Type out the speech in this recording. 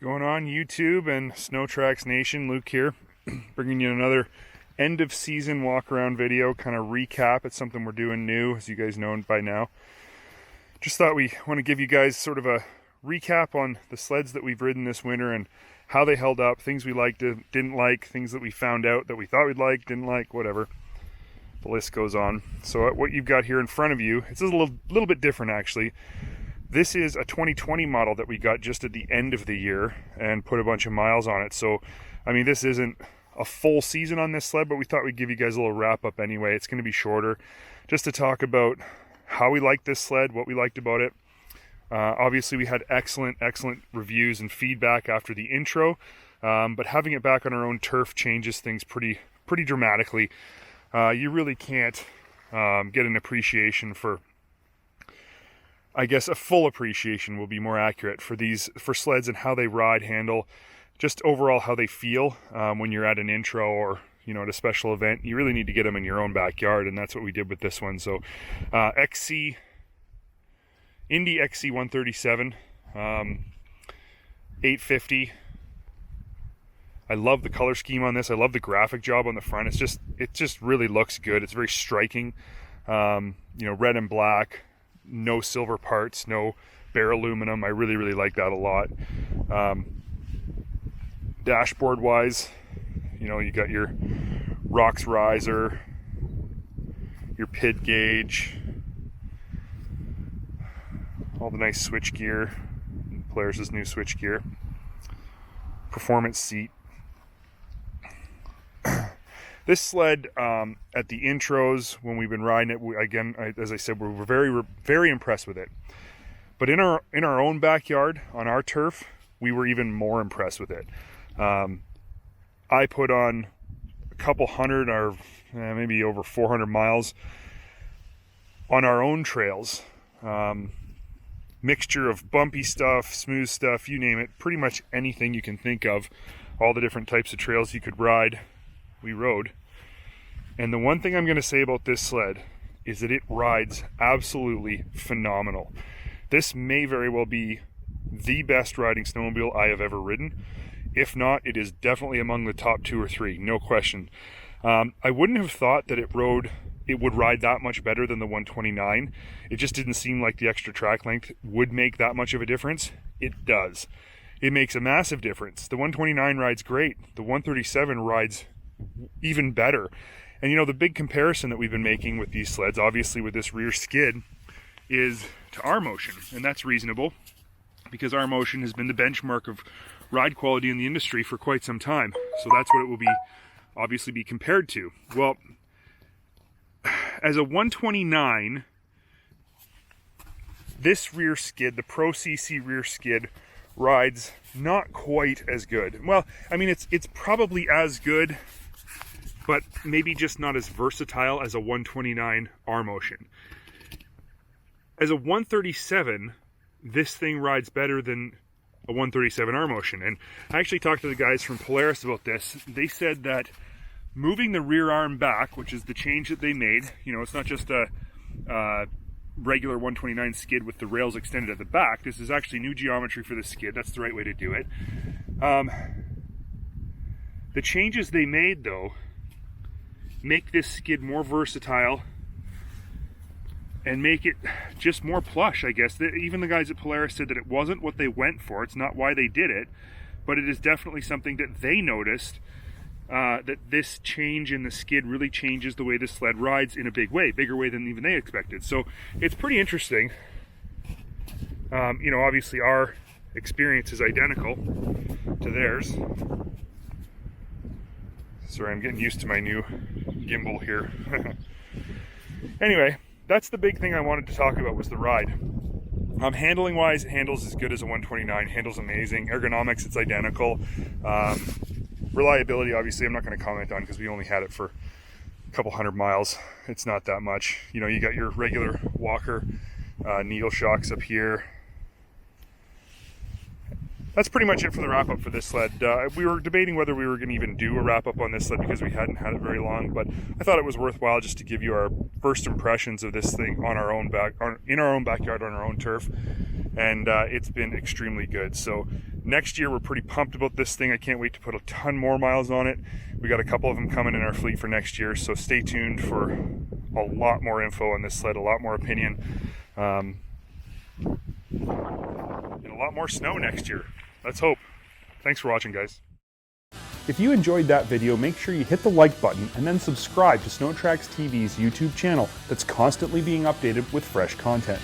going on YouTube and Snow Tracks Nation? Luke here, bringing you another end of season walk around video, kind of recap. It's something we're doing new, as you guys know by now. Just thought we want to give you guys sort of a recap on the sleds that we've ridden this winter and how they held up, things we liked, didn't like, things that we found out that we thought we'd like, didn't like, whatever. The list goes on. So what you've got here in front of you, it's a little bit different actually. This is a 2020 model that we got just at the end of the year and put a bunch of miles on it. So, I mean, this isn't a full season on this sled, but we thought we'd give you guys a little wrap up anyway. It's going to be shorter, just to talk about how we liked this sled, what we liked about it. Obviously, we had excellent reviews and feedback after the intro, but having it back on our own turf changes things pretty dramatically. You really can't get an appreciation for, I guess a full appreciation will be more accurate for sleds and how they ride, handle, just overall how they feel when you're at an intro or at a special event. You really need to get them in your own backyard, and that's what we did with this one. So XC, INDY XC 137, 850. I love the color scheme on this. I love the graphic job on the front. It just really looks good. It's very striking. Red and black, no silver parts, no bare aluminum. I really like that a lot. Dashboard wise, you got your rocks riser, your PID gauge, all the nice switch gear, Polaris' new switch gear, performance seat. This sled, at the intros when we've been riding it, as I said, we're very impressed with it. But in our own backyard on our turf, we were even more impressed with it. I put on a couple hundred or maybe over 400 miles on our own trails. Mixture of bumpy stuff, smooth stuff, you name it, pretty much anything you can think of. All the different types of trails you could ride, we rode. And the one thing I'm going to say about this sled is that it rides absolutely phenomenal. This may very well be the best riding snowmobile I have ever ridden. If not, it is definitely among the top 2 or 3, no question. I wouldn't have thought that it would ride that much better than the 129. It just didn't seem like the extra track length would make that much of a difference. It does. It makes a massive difference. The 129 rides great. The 137 rides even better. And the big comparison that we've been making with these sleds, obviously with this rear skid, is to our motion. And that's reasonable, because our motion has been the benchmark of ride quality in the industry for quite some time. So that's what it will obviously be compared to. Well, as a 129, this rear skid, the Pro CC rear skid, rides not quite as good. Well, I mean, it's probably as good, but maybe just not as versatile as a 129 R motion. As a 137, this thing rides better than a 137 R motion. And I actually talked to the guys from Polaris about this. They said that moving the rear arm back, which is the change that they made, it's not just a regular 129 skid with the rails extended at the back. This is actually new geometry for the skid. That's the right way to do it. The changes they made, though, make this skid more versatile and make it just more plush, I guess. Even the guys at Polaris said that it wasn't what they went for. It's not why they did it, but it is definitely something that they noticed, that this change in the skid really changes the way the sled rides in a big way, bigger way than even they expected. So it's pretty interesting. Obviously our experience is identical to theirs. Sorry, I'm getting used to my new gimbal here. Anyway, that's the big thing I wanted to talk about, was the ride. Handling wise, it handles as good as a 129, handles amazing. Ergonomics, it's identical. Reliability, obviously, I'm not going to comment on because we only had it for a couple hundred miles. It's not that much. You got your regular Walker needle shocks up here. that's pretty much it for the wrap up for this sled. We were debating whether we were going to even do a wrap up on this sled because we hadn't had it very long, but I thought it was worthwhile just to give you our first impressions of this thing on our own in our own backyard on our own turf, and it's been extremely good. So next year we're pretty pumped about this thing. I can't wait to put a ton more miles on it. We got a couple of them coming in our fleet for next year, so stay tuned for a lot more info on this sled, a lot more opinion, and a lot more snow next year. Let's hope. Thanks for watching, guys. If you enjoyed that video, make sure you hit the like button and then subscribe to SnowTracks TV's YouTube channel that's constantly being updated with fresh content.